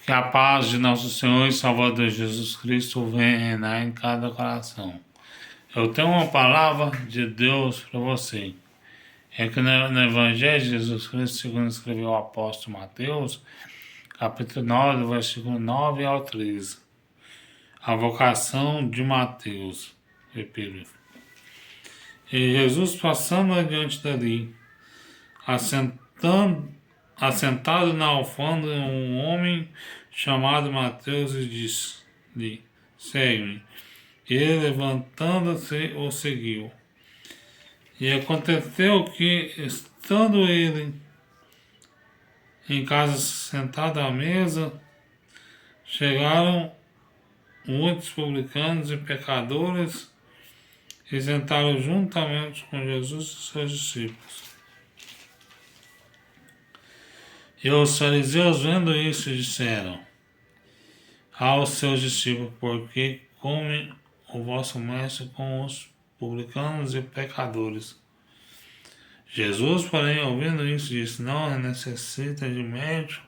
Que a paz de nosso Senhor e Salvador Jesus Cristo venha reinar em cada coração. Eu tenho uma palavra de Deus para você. É que no Evangelho de Jesus Cristo, segundo escreveu o apóstolo Mateus, capítulo 9, versículo 9 ao 13. A vocação de Mateus, epígrafe. E Jesus, passando adiante dali, assentado na alfândega, um homem chamado Mateus, e disse-lhe: segue-me. Ele, levantando-se, o seguiu. E aconteceu que, estando ele em casa sentado à mesa, chegaram muitos publicanos e pecadores e sentaram juntamente com Jesus e seus discípulos. E os fariseus, vendo isso, disseram aos seus discípulos: por que come o vosso mestre com os publicanos e pecadores? Jesus, porém, ouvindo isso, disse: não necessita de médico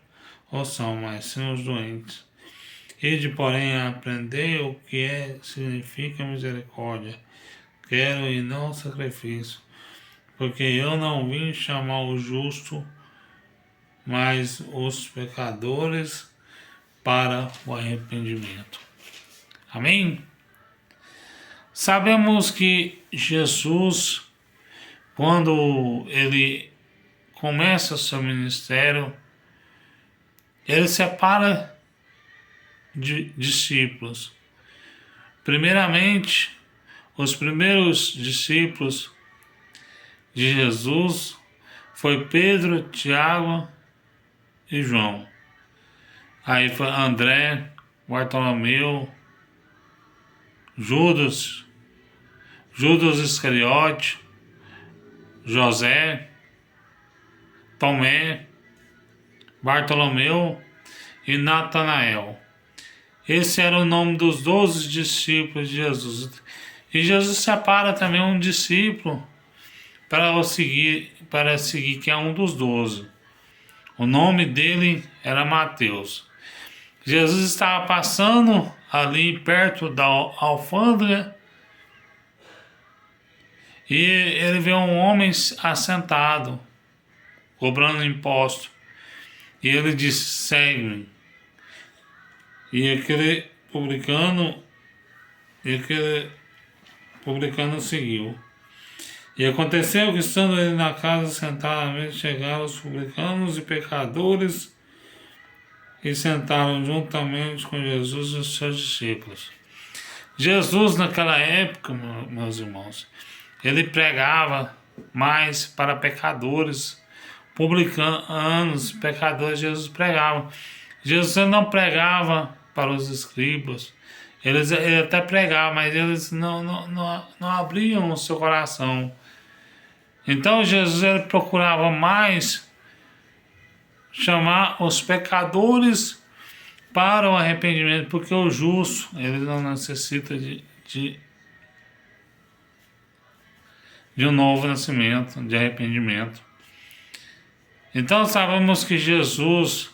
ou são, mas sim os doentes. Ide, porém, aprendei o que significa misericórdia. Quero e não sacrifício, porque eu não vim chamar o justo, mas os pecadores para o arrependimento. Amém? Sabemos que Jesus, quando ele começa o seu ministério, ele separa de discípulos. Primeiramente, os primeiros discípulos de Jesus foi Pedro, Tiago e João. Aí foi André, Bartolomeu, Judas Iscariote, José, Tomé, Bartolomeu e Natanael. Esse era o nome dos 12 discípulos de Jesus. E Jesus separa também um discípulo para seguir, que é um dos 12. O nome dele era Mateus. Jesus estava passando ali perto da alfândega e ele vê um homem assentado, cobrando imposto. E ele disse: segue-me. E aquele publicano seguiu. E aconteceu que, estando ele na casa sentado à mesa, chegaram os publicanos e pecadores e sentaram juntamente com Jesus e os seus discípulos. Jesus, naquela época, meus irmãos, ele pregava mais para pecadores, publicanos, pecadores. Jesus pregava. Jesus não pregava para os escribas. Ele até pregava, mas eles não abriam o seu coração. Então Jesus, ele procurava mais chamar os pecadores para o arrependimento, porque o justo, ele não necessita de um novo nascimento, de arrependimento. Então sabemos que Jesus,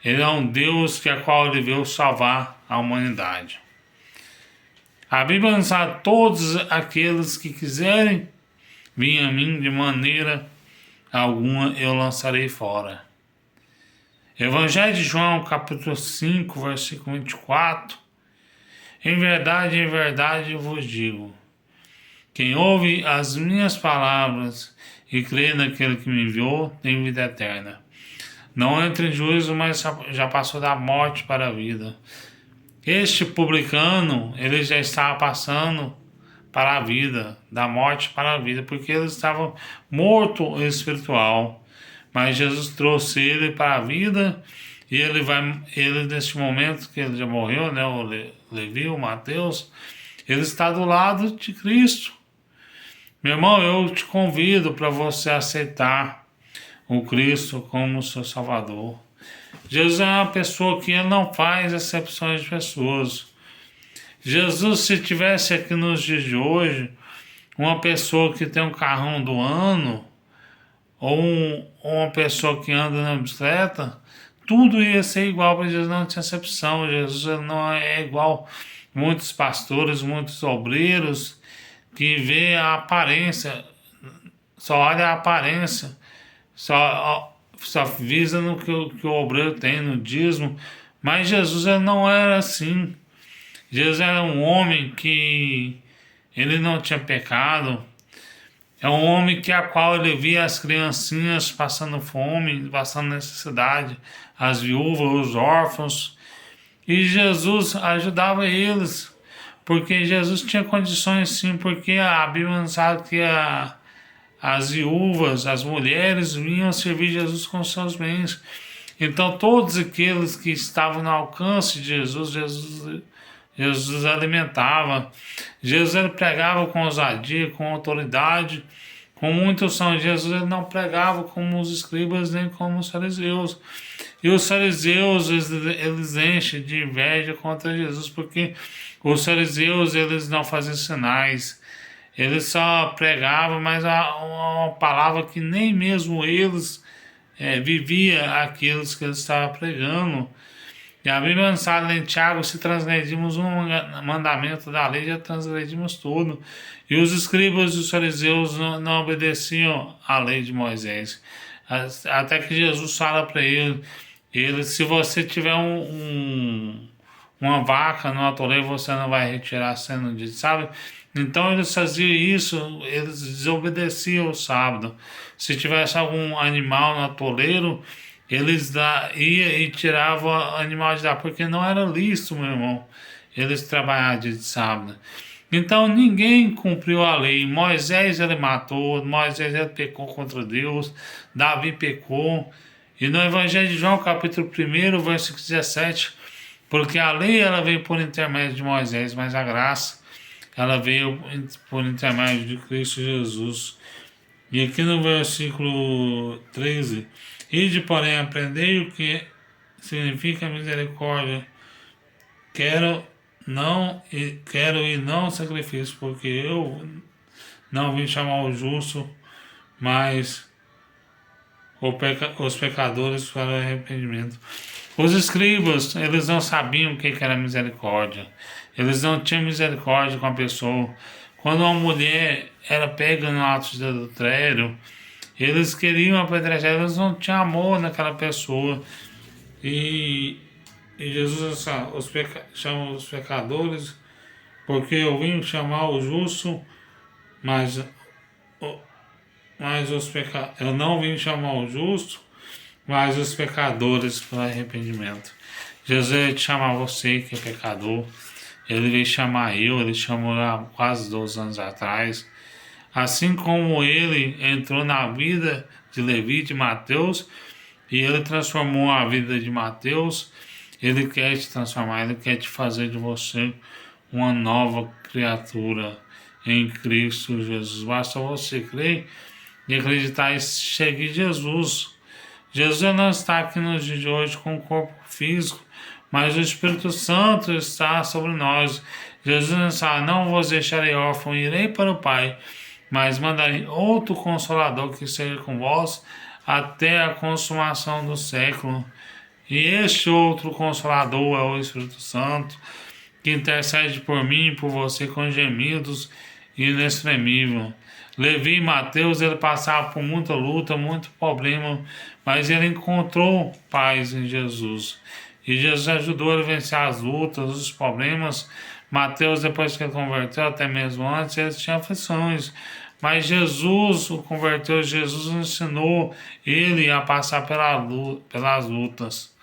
ele é um Deus a qual ele veio salvar a humanidade. A Bíblia nos fala: todos aqueles que quiserem vir a mim, de maneira alguma eu lançarei fora. Evangelho de João, capítulo 5, versículo 24. Em verdade eu vos digo: quem ouve as minhas palavras e crê naquele que me enviou, tem vida eterna. Não entra em juízo, mas já passou da morte para a vida. Este publicano, ele já estava passando para a vida, da morte para a vida, porque ele estava morto espiritual. Mas Jesus trouxe ele para a vida, e ele neste momento que ele já morreu, né, o Levi, o Mateus, ele está do lado de Cristo. Meu irmão, eu te convido para você aceitar o Cristo como seu Salvador. Jesus é uma pessoa que não faz acepções de pessoas. Jesus, se tivesse aqui nos dias de hoje, uma pessoa que tem um carrão do ano, ou uma pessoa que anda na bicicleta, tudo ia ser igual para Jesus, não tinha exceção. Jesus não é igual muitos pastores, muitos obreiros que vê a aparência, só olha a aparência, só visa no que o obreiro tem, no dízimo. Mas Jesus ele não era assim. Jesus era um homem que ele não tinha pecado. É um homem que a qual ele via as criancinhas passando fome, passando necessidade, as viúvas, os órfãos. E Jesus ajudava eles, porque Jesus tinha condições sim, porque a Bíblia nos fala que as viúvas, as mulheres vinham servir Jesus com seus bens. Então todos aqueles que estavam no alcance de Jesus alimentava. Jesus ele pregava com ousadia, com autoridade, com muita unção. Jesus ele não pregava como os escribas nem como os fariseus. E os fariseus eles enchem de inveja contra Jesus, porque os fariseus eles não faziam sinais. Eles só pregavam, mas uma palavra que nem mesmo eles vivia aqueles que eles estavam pregando. E a Bíblia nos fala em Tiago, se transgredimos um mandamento da lei, já transgredimos tudo. E os escribas e os fariseus não obedeciam à lei de Moisés. Até que Jesus fala para ele, se você tiver uma vaca no atoleiro, você não vai retirar sendo dito, sabe? Então eles faziam isso, eles desobedeciam o sábado. Se tivesse algum animal no atoleiro, eles iam e tiravam o animal de lá, porque não era lícito, meu irmão, eles trabalhavam de sábado. Então ninguém cumpriu a lei. Moisés ele matou, Moisés ele pecou contra Deus, Davi pecou. E no Evangelho de João, capítulo 1, versículo 17, porque a lei ela veio por intermédio de Moisés, mas a graça ela veio por intermédio de Cristo Jesus. E aqui no versículo 13, ide, porém, aprendei o que significa misericórdia. Quero e não sacrifício, porque eu não vim chamar o justo, mas os pecadores para o arrependimento. Os escribas, eles não sabiam o que era misericórdia. Eles não tinham misericórdia com a pessoa. Quando uma mulher era pega no ato de adultério, eles queriam apedrejar, eles não tinham amor naquela pessoa. E Jesus chama os pecadores, porque eu vim chamar o justo, mas eu não vim chamar o justo, mas os pecadores para arrependimento. Jesus ele chama você que é pecador, ele veio chamar ele chamou há quase 12 anos atrás. Assim como ele entrou na vida de Levi, de Mateus, e ele transformou a vida de Mateus, ele quer te transformar, ele quer te fazer de você uma nova criatura em Cristo Jesus. Basta você crer e acreditar e seguir Jesus. Jesus não está aqui nos dias de hoje com o corpo físico, mas o Espírito Santo está sobre nós. Jesus não está, não vos deixarei órfão, irei para o Pai, mas mandarei outro Consolador que seja com vós até a consumação do século. E este outro Consolador é o Espírito Santo, que intercede por mim e por você com gemidos inexprimíveis. Levi e Mateus, ele passava por muita luta, muito problema, mas ele encontrou paz em Jesus. E Jesus ajudou ele a vencer as lutas, os problemas. Mateus, depois que ele converteu, até mesmo antes, ele tinha aflições. Mas Jesus o converteu, Jesus ensinou ele a passar pelas lutas.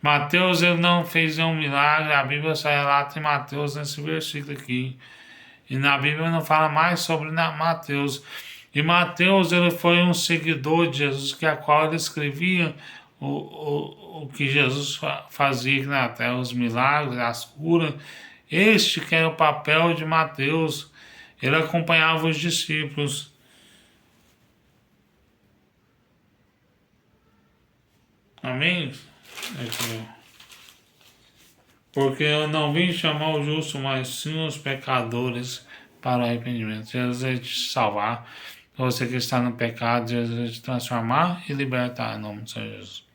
Mateus, ele não fez nenhum milagre, a Bíblia só relata em Mateus nesse versículo aqui. E na Bíblia não fala mais sobre Mateus. E Mateus, ele foi um seguidor de Jesus, que a qual ele escrevia o que Jesus fazia aqui na terra, os milagres, as curas. Este que era o papel de Mateus. Ele acompanhava os discípulos. Amém? Porque eu não vim chamar o justo, mas sim os pecadores para o arrependimento. Jesus vai te salvar. Você que está no pecado, Jesus vai te transformar e libertar em nome de Jesus.